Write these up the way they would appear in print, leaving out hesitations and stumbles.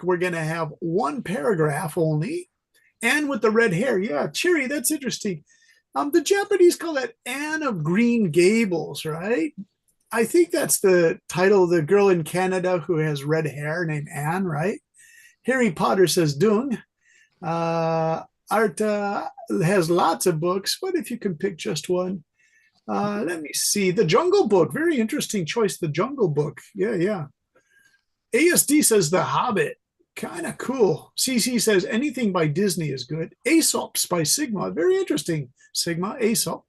we're going to have one paragraph only. Anne with the red hair. Yeah, Cheery, that's interesting. The Japanese call that Anne of Green Gables, right? I think that's the title of the girl in Canada who has red hair named Anne, right? Harry Potter says Dung. Art has lots of books. What if you can pick just one? Let me see. The Jungle Book. Very interesting choice. The Jungle Book. Yeah, yeah. ASD says The Hobbit. Kind of cool. CC says anything by Disney is good. Aesop's by Sigma. Very interesting. Sigma, Aesop,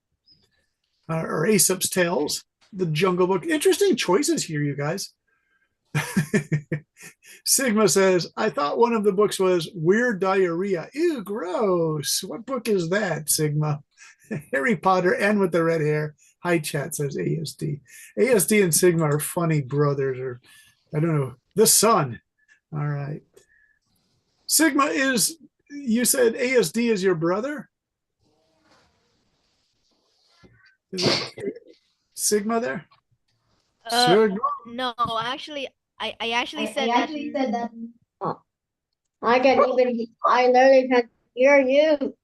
or Aesop's Tales. The Jungle Book. Interesting choices here, you guys. Sigma says, I thought one of the books was Weird Diarrhea. Ew, gross. What book is that, Sigma? Harry Potter and with the red hair. Hi, chat, says ASD. ASD and Sigma are funny brothers, or I don't know. The sun. All right. Sigma is, you said ASD is your brother? Is it Sigma there? Uh, Sigma? no, actually, I actually I said that. actually said that. Oh, I can even, I literally can hear you.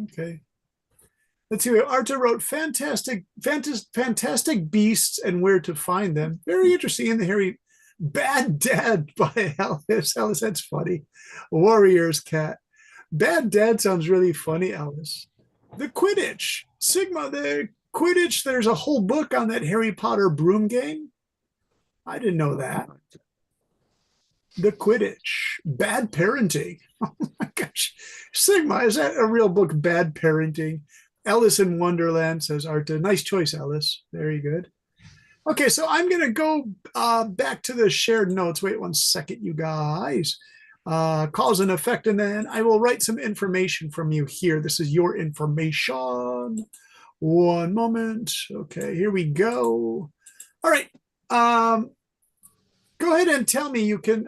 Okay. Let's see. Arta wrote fantastic beasts and where to find them. Very interesting in the Harry. Bad Dad by Alice. Alice, that's funny. Warriors Cat. Bad Dad sounds really funny, Alice. The Quidditch. Sigma, the Quidditch. There's a whole book on that Harry Potter broom game. I didn't know that. The Quidditch. Bad Parenting. Oh my gosh. Sigma, is that a real book, Bad Parenting? Alice in Wonderland, says Arta. Nice choice, Alice. Very good. Okay, so I'm going to go back to the shared notes. Wait one second, you guys. Cause and effect, and then I will write some information from you here. This is your information. One moment. Okay, here we go. All right. Go ahead and tell me. You can.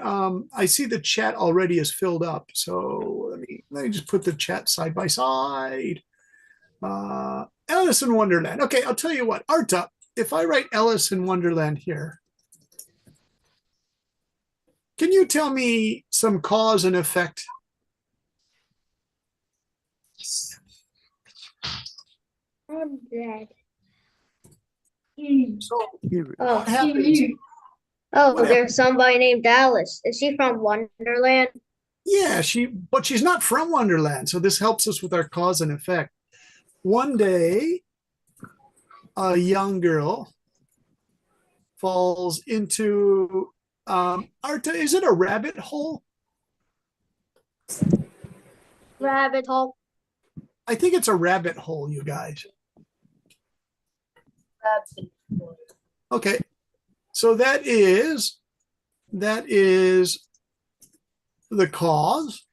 I see the chat already is filled up. So let me just put the chat side by side. Alice in Wonderland. Okay, I'll tell you what. Arta, if I write Alice in Wonderland here, can you tell me some cause and effect? I'm dead. So, Oh, what happens? oh, What there's somebody named Alice. Is she from Wonderland? Yeah, but she's not from Wonderland. So this helps us with our cause and effect. One day, a young girl falls into Arta. Is it a rabbit hole? Rabbit hole. I think it's a rabbit hole, you guys. Okay, so that is the cause.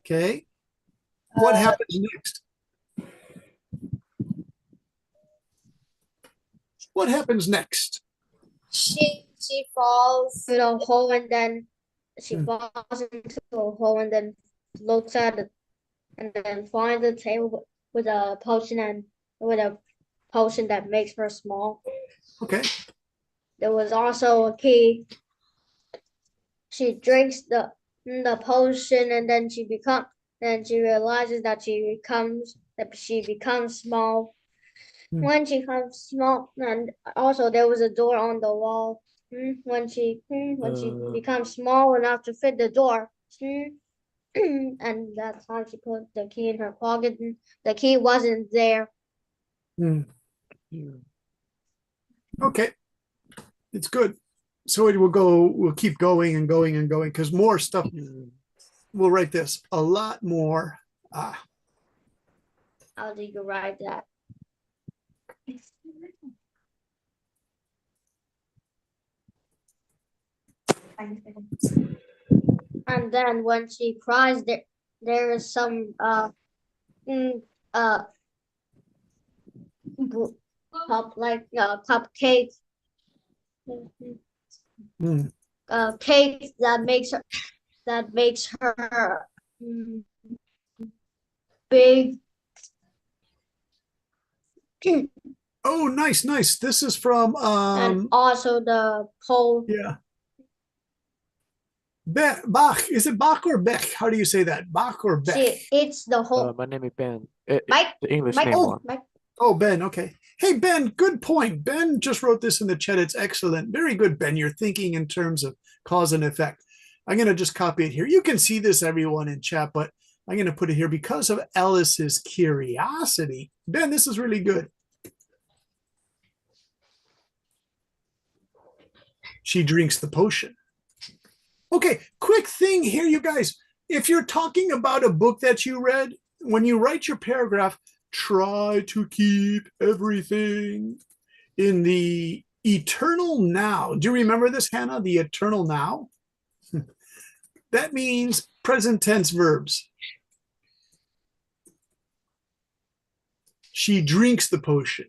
Okay, what happens next? What happens next? She falls in a hole and then she falls into a hole and then looks at it and then finds a table with a potion and with a potion that makes her small. Okay. There was also a key. She drinks the potion and then she realizes that she becomes small. When she becomes small, and also there was a door on the wall. When she becomes small enough to fit the door, and that's how she put the key in her pocket. The key wasn't there. Okay, it's good. So we'll keep going and going and going because more stuff. We'll write this a lot more. How do you write that? And then when she cries, there is some cupcake cake that makes her big. Oh, nice, nice. This is from And also the pole. yeah. Bach. Is it Bach or Beck? How do you say that? Bach or Beck? She eats the whole. My name is Ben. Mike, The English Mike, name one. Mike. Oh, Ben. Okay. Hey, Ben, good point. Ben just wrote this in the chat. It's excellent. Very good, Ben. You're thinking in terms of cause and effect. I'm going to just copy it here. You can see this, everyone, in chat, but I'm going to put it here because of Ellis's curiosity. Ben, this is really good. She drinks the potion. Okay, quick thing here, you guys. If you're talking about a book that you read, when you write your paragraph, try to keep everything in the eternal now. Do you remember this, Hannah? The eternal now? That means present tense verbs. She drinks the potion.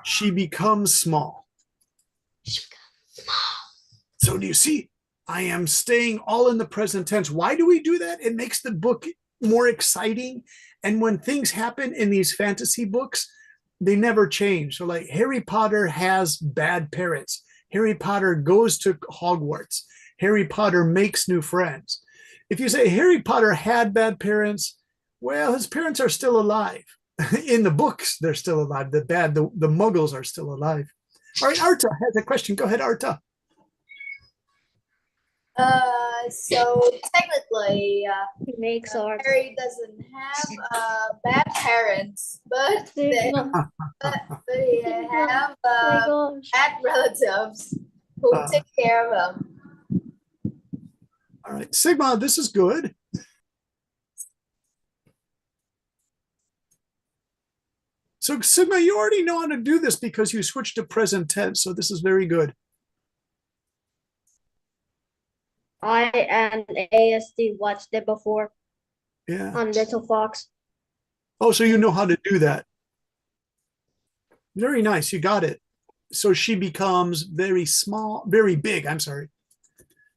She becomes small. So do you see? I am staying all in the present tense. Why do we do that? It makes the book more exciting. And when things happen in these fantasy books, they never change. So like Harry Potter has bad parents. Harry Potter goes to Hogwarts. Harry Potter makes new friends. If you say Harry Potter had bad parents, well, his parents are still alive. In the books, they're still alive. The muggles are still alive. All right, Arta has a question. Go ahead, Arta. So technically, He makes our. Harry doesn't have bad parents, but he have Oh bad relatives who take care of him. All right, Sigma, this is good. So Sigma, you already know how to do this because you switched to present tense. So this is very good. I and ASD watched it before Yeah. on Little Fox. Oh, so you know how to do that. Very nice. You got it. So she becomes very small, very big. I'm sorry.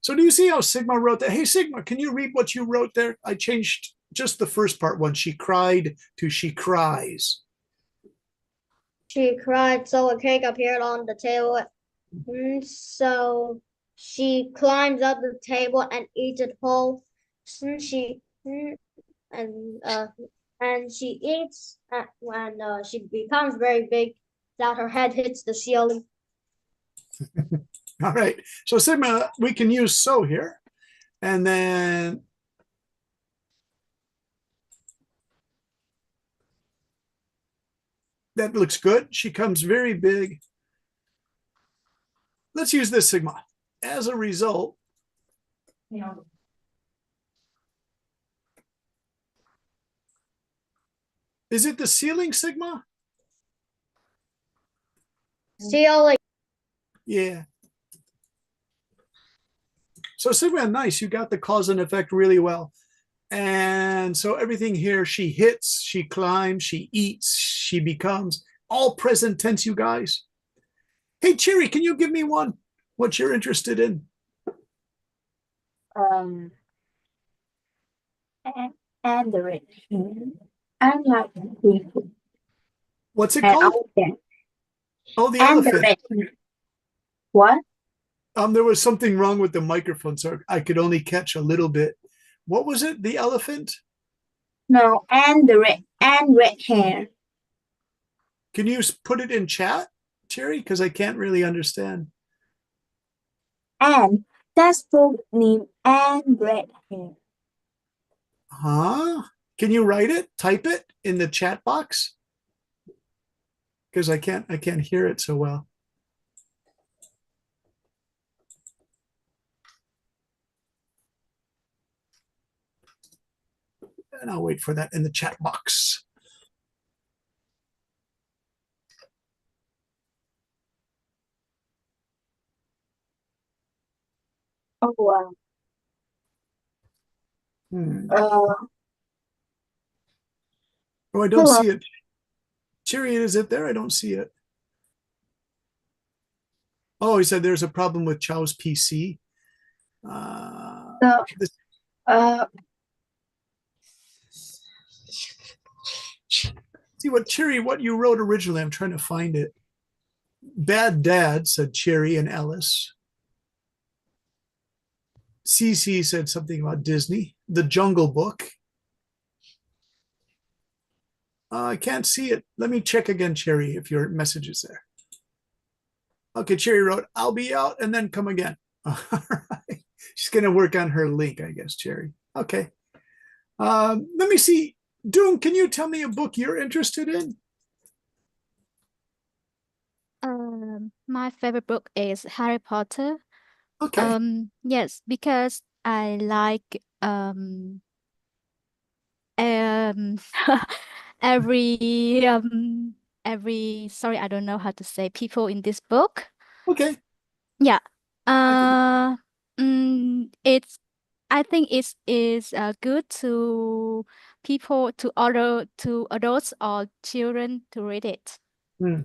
So do you see how Sigma wrote that? Hey, Sigma, can you read what you wrote there? I changed just the first part when she cried to she cries. She cried, so a cake appeared on the table. So she climbs up the table and eats it whole. And she eats when she becomes very big, that her head hits the ceiling. All right. So Sigma, we can use so here. And then that looks good. She comes very big. Let's use this, Sigma. As a result, is it the ceiling, Sigma? Ceiling. Yeah. So Sigma, nice. You got the cause and effect really well. And so everything here, she hits, she climbs, she eats, she becomes, all present tense, you guys. Hey, Cherry, can you give me one? What you're interested in? And the red hair. I like people. What's it And called? elephant. Oh, the And the elephant. red hair. What? There was something wrong with the microphone, so I could only catch a little bit. What was it? The elephant? No, and the red hair. Can you put it in chat, Cherry? Because I can't really understand. And that's both name and red hair. Huh? Can you write it? Type it in the chat box? Because I can't hear it so well. And I'll wait for that in the chat box. Oh wow. Oh, I don't Hello. see it. Cherry, is it there? I don't see it. Oh, he said there's a problem with Chow's PC. This- see what Cherry, what you wrote originally. I'm trying to find it. Bad Dad, said Cherry and Ellis. Cece said something about Disney. The Jungle Book. I can't see it. Let me check again, Cherry, if your message is there. Okay, Cherry wrote, I'll be out and then come again. All right. She's going to work on her link, I guess, Cherry. Okay. Let me see. Doom, can you tell me a book you're interested in? My favorite book is Harry Potter. Okay. Yes, because I like every sorry, I don't know how to say people in this book. Okay. Yeah. I It's I think it is good to people to adults or children to read it. Hmm.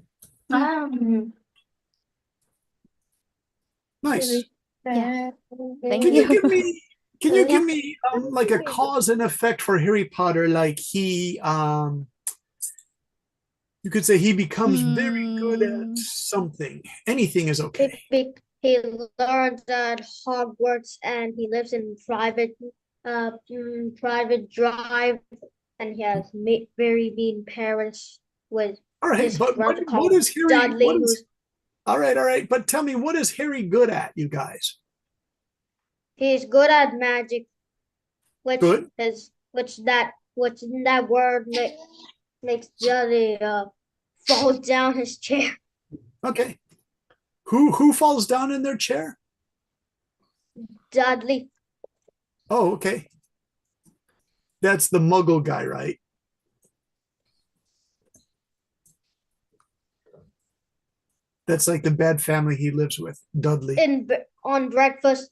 Nice. Yeah. Thank Can you you. give me like a cause and effect for Harry Potter? Like you could say he becomes very good at something. Anything is okay. He learns at Hogwarts and he lives in private drive, and he has very mean parents with All right, his but brother what called is Harry? Dudley, What is, who's all right. But tell me, what is Harry good at, you guys? he's good at magic, which Good. that word makes Dudley fall down his chair. Okay. Who falls down in their chair? Dudley. Oh, okay. That's the Muggle guy, right? That's like the bad family he lives with, Dudley, On breakfast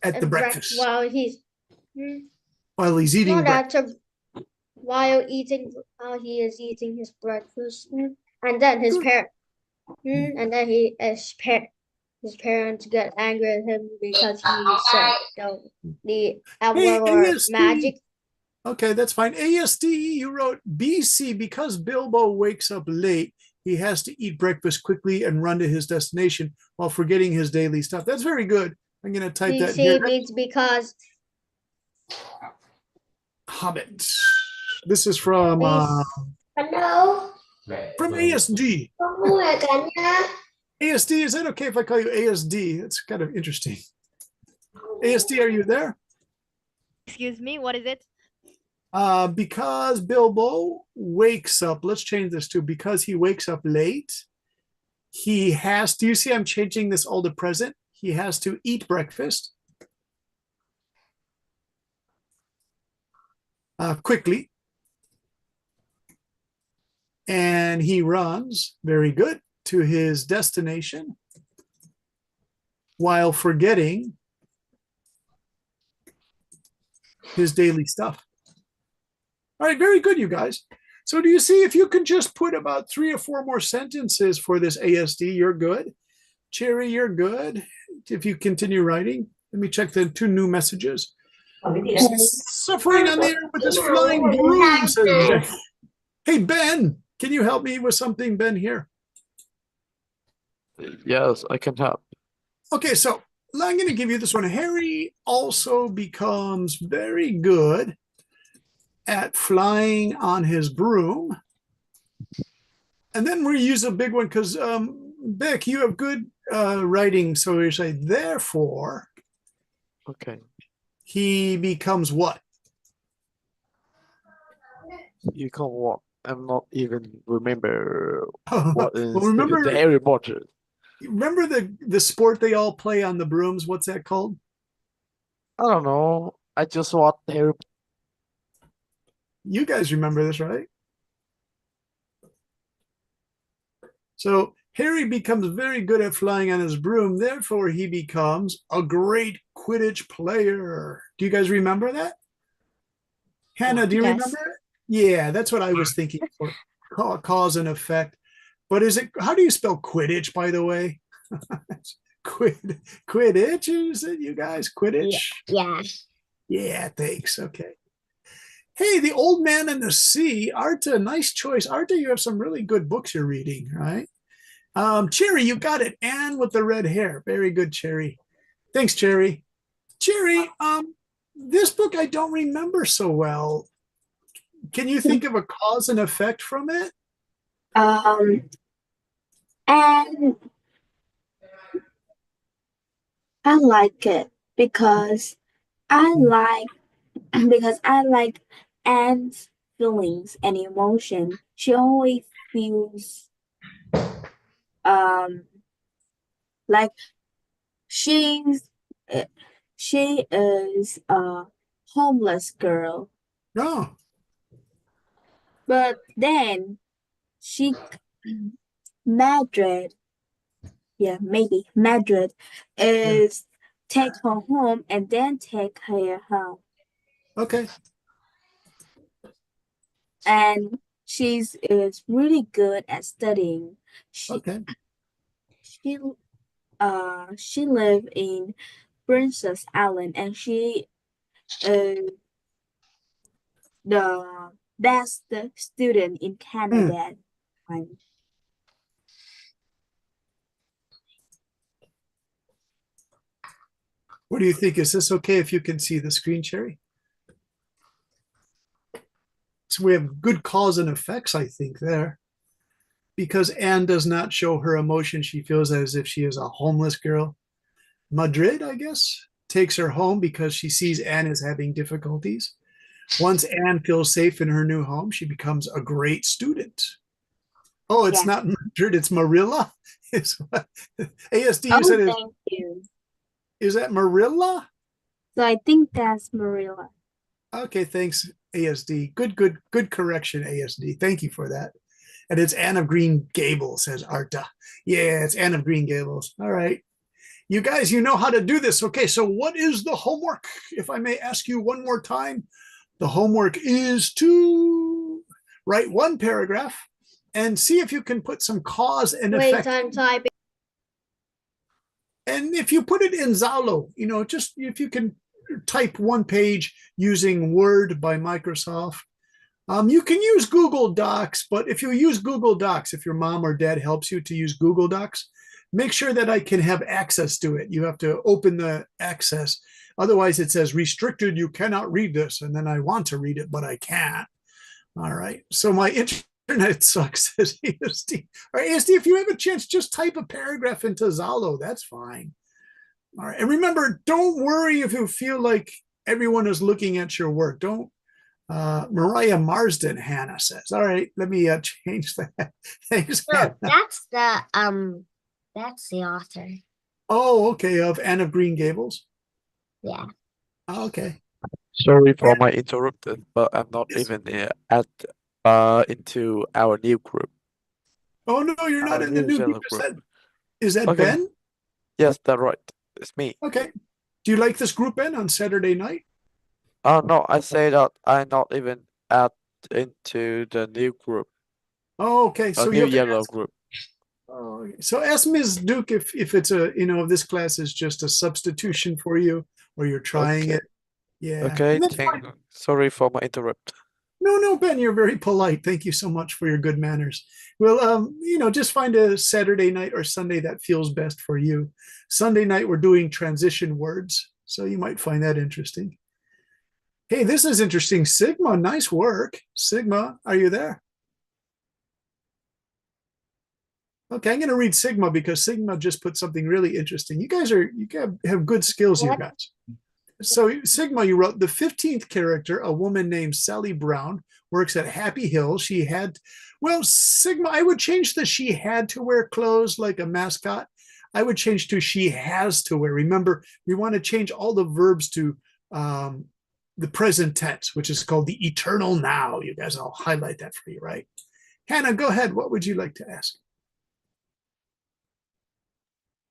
at the breakfast while he's while he's eating not breakfast. while he is eating his breakfast, and then his parent and then his parents get angry at him because he said the Hey, or ASD. magic. Okay, that's fine. ASD, you wrote BC, because Bilbo wakes up late, he has to eat breakfast quickly and run to his destination while forgetting his daily stuff. That's very good. I'm going to type that here. BC means because Hobbit. This is from hello ASD. ASD, is that okay if I call you ASD? It's kind of interesting. ASD, are you there? Excuse me, what is it? Because Bilbo wakes up, let's change this to because he wakes up late, he has, do you see I'm changing this all to present? He has to eat breakfast quickly. And he runs, very good, to his destination while forgetting his daily stuff. All right, very good, you guys. So do you see if you can just put about 3 or 4 more sentences for this ASD, you're good. Cherry, you're good. If you continue writing, let me check the 2 new messages. Suffering on the air with this flying broom, says Ben. Hey, Ben, can you help me with something, Ben, here? Yes, I can help. Okay, so I'm going to give you this one. Harry also becomes very good at flying on his broom. And then we use a big one because, Beck, you have good writing. So you say, therefore, Okay. he becomes what? You can what? I'm not even remember what is Well, remember, the Harry Potter. remember the sport they all play on the brooms? What's that called? I don't know. I just watched Harry. You guys remember this, right? So Harry becomes very good at flying on his broom. Therefore, he becomes a great Quidditch player. Do you guys remember that? Hannah, do you Yes. remember it? Yeah, that's what I was thinking for cause and effect. But is it, how do you spell Quidditch, by the way? Quidditch, is it, you guys? Quidditch? Yeah. Yeah, thanks. Okay. Hey, The Old Man and the Sea. Arta, nice choice. Arta, you have some really good books you're reading, right? Cherry, you got it. Anne with the red hair. Very good, Cherry. Thanks, Cherry. Jerry, this book I don't remember so well. Can you think of a cause and effect from it? And I like it because I like because I like Anne's feelings and emotion. She always feels like she's uh, she is a homeless girl, No. but then she Madrid, yeah, maybe Madrid is take her home and then take her home, Okay. and she's is really good at studying. She Okay. she she live in Princess Island, and she is the best student in Canada. Um, What do you think? Is this okay if you can see the screen, Cherry? So we have good cause and effects, I think, there. Because Anne does not show her emotion. She feels as if she is a homeless girl. Madrid, I guess, takes her home because she sees Anne is having difficulties. Once Anne feels safe in her new home, she becomes a great student. Oh, it's Yeah. not Madrid, it's Marilla. Is what ASD you Oh, said thank you. is that Marilla? So I think that's Marilla. Okay, thanks, ASD. Good correction, ASD. Thank you for that. And it's Anne of Green Gables, says Arta. Yeah, it's Anne of Green Gables. All right. You guys, you know how to do this. Okay, so what is the homework? If I may ask you one more time, the homework is to write one paragraph and see if you can put some cause and Wait, effect. I'm typing. And if you put it in Zalo, just if you can type one page using Word by Microsoft. You can use Google Docs, but if you use Google Docs, if your mom or dad helps you to use Google Docs, make sure that I can have access to it. You have to open the access. Otherwise, it says restricted. You cannot read this. And then I want to read it, but I can't. All right. So my internet sucks, says ASD. All right, ASD, if you have a chance, just type a paragraph into Zalo. That's fine. All right. And remember, don't worry if you feel like everyone is looking at your work. Don't. Mariah Marsden, Hannah says. All right, let me change that. Thanks, No, Hannah. that's the author. Oh, okay, of Anne of Green Gables. Yeah. Oh, okay. Sorry for my interrupted, but I'm not Yes. even into our new group. Oh no, you're not Our in the new Zalo group. Is that Okay. Ben? Yes, that's right. It's me. Okay. Do you like this group, Ben, on Saturday night? Oh no, I say that I'm not even into the new group, Oh, okay. a So new you have to yellow ask, group. oh, okay. So ask Ms. Duke if it's if this class is just a substitution for you or you're trying Okay. it. Yeah. Okay, That's fine. sorry for my interrupt. No, Ben, you're very polite. Thank you so much for your good manners. Well, just find a Saturday night or Sunday that feels best for you. Sunday night, we're doing transition words, so you might find that interesting. Hey, this is interesting. Sigma, nice work. Sigma, are you there? Okay, I'm going to read Sigma because Sigma just put something really interesting. You guys have good skills, you What? guys. So Sigma, you wrote the 15th character, a woman named Sally Brown, works at Happy Hill. Well, Sigma, I would change the she had to wear clothes like a mascot. I would change to she has to wear. Remember, we want to change all the verbs to the present tense, which is called the eternal now. You guys, I'll highlight that for you, right? Hannah, go ahead. What would you like to ask?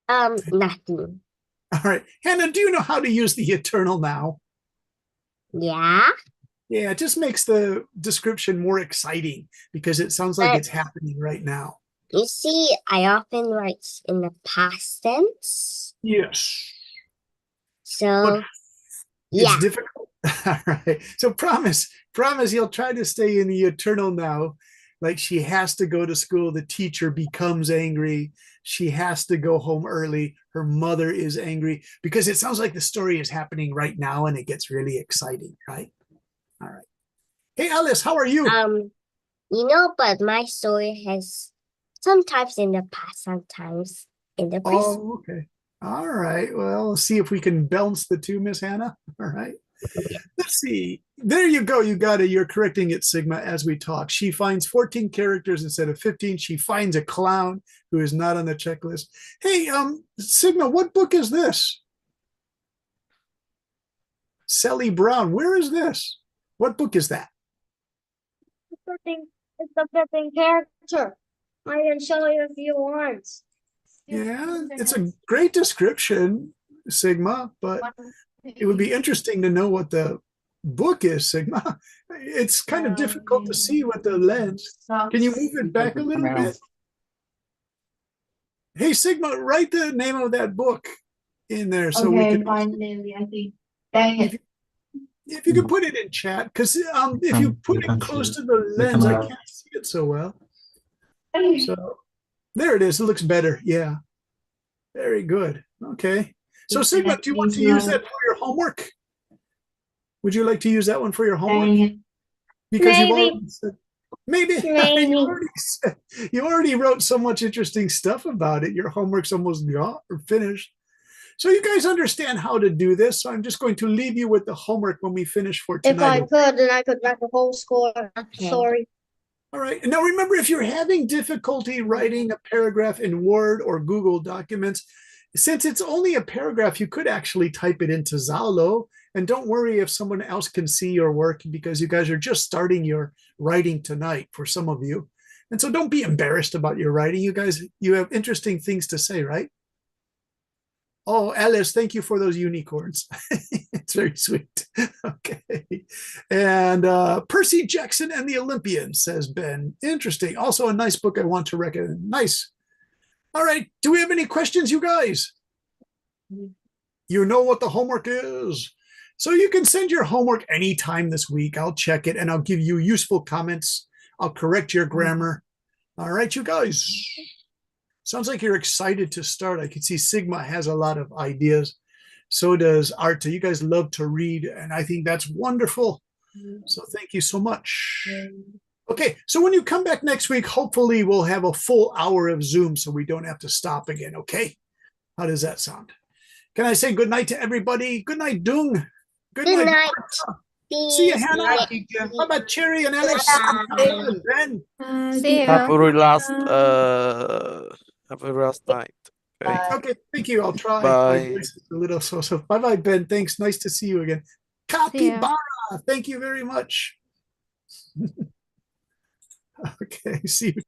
Nothing. All right. Hannah, do you know how to use the eternal now? Yeah. Yeah, it just makes the description more exciting because it sounds like But- it's happening right now. You see, I often write in the past tense. Yes. So, It's yeah. difficult. All right. So promise you'll try to stay in the eternal now. Like she has to go to school. The teacher becomes angry. She has to go home early. Her mother is angry because it sounds like the story is happening right now and it gets really exciting, right? All right. Hey, Alice, how are you? But my story has sometimes in the past, sometimes in the present. Oh, okay. All right. Well, let's see if we can balance the two, Miss Hannah. All right. Let's see. There you go. You got it. You're correcting it, Sigma, as we talk. She finds 14 characters instead of 15. She finds a clown who is not on the checklist. Hey, Sigma, what book is this? Sally Brown. Where is this? What book is that? It's a 15 character. I can show you if you want. Yeah, it's a great description, Sigma, but it would be interesting to know what the book is, Sigma. It's kind of difficult to see with the lens. Can you move it back a little bit? Hey, Sigma, write the name of that book in there so we can. Finally, I think. Dang it. If you could put it in chat, because if you put it close to the lens, I can't see it so well. So there it is. It looks better. Yeah. Very good. Okay. So Sigma, do you want to use that for your homework? Would you like to use that one for your homework? Because you've Maybe. already said, maybe. Maybe. You already wrote so much interesting stuff about it. Your homework's almost gone or finished. So you guys understand how to do this. So I'm just going to leave you with the homework when we finish for If I tonight. could, then I could write the whole score. Okay. Sorry. All right. Now remember, if you're having difficulty writing a paragraph in Word or Google Documents, since it's only a paragraph, you could actually type it into Zalo. And don't worry if someone else can see your work because you guys are just starting your writing tonight for some of you. And so don't be embarrassed about your writing. You guys, you have interesting things to say, right? Oh, Alice, thank you for those unicorns. It's very sweet. Okay. And Percy Jackson and the Olympians, says Ben. Interesting. Also a nice book I want to recommend. Nice. All right. Do we have any questions, you guys? You know what the homework is. So you can send your homework anytime this week. I'll check it and I'll give you useful comments. I'll correct your grammar. All right, you guys. Sounds like you're excited to start. I can see Sigma has a lot of ideas. So does Arta. You guys love to read, and I think that's wonderful. So thank you so much. Okay, so when you come back next week, hopefully we'll have a full hour of Zoom so we don't have to stop again, okay? How does that sound? Can I say good night to everybody? Good night, Dung. Good night. See you, Hannah. How about Cherry and Alex? And Ben. See you. Have a last night. Okay. Okay, thank you. I'll try. Bye. My voice is a little so. Bye-bye, Ben. Thanks. Nice to see you again. Capybara. Thank you very much. Okay, see you.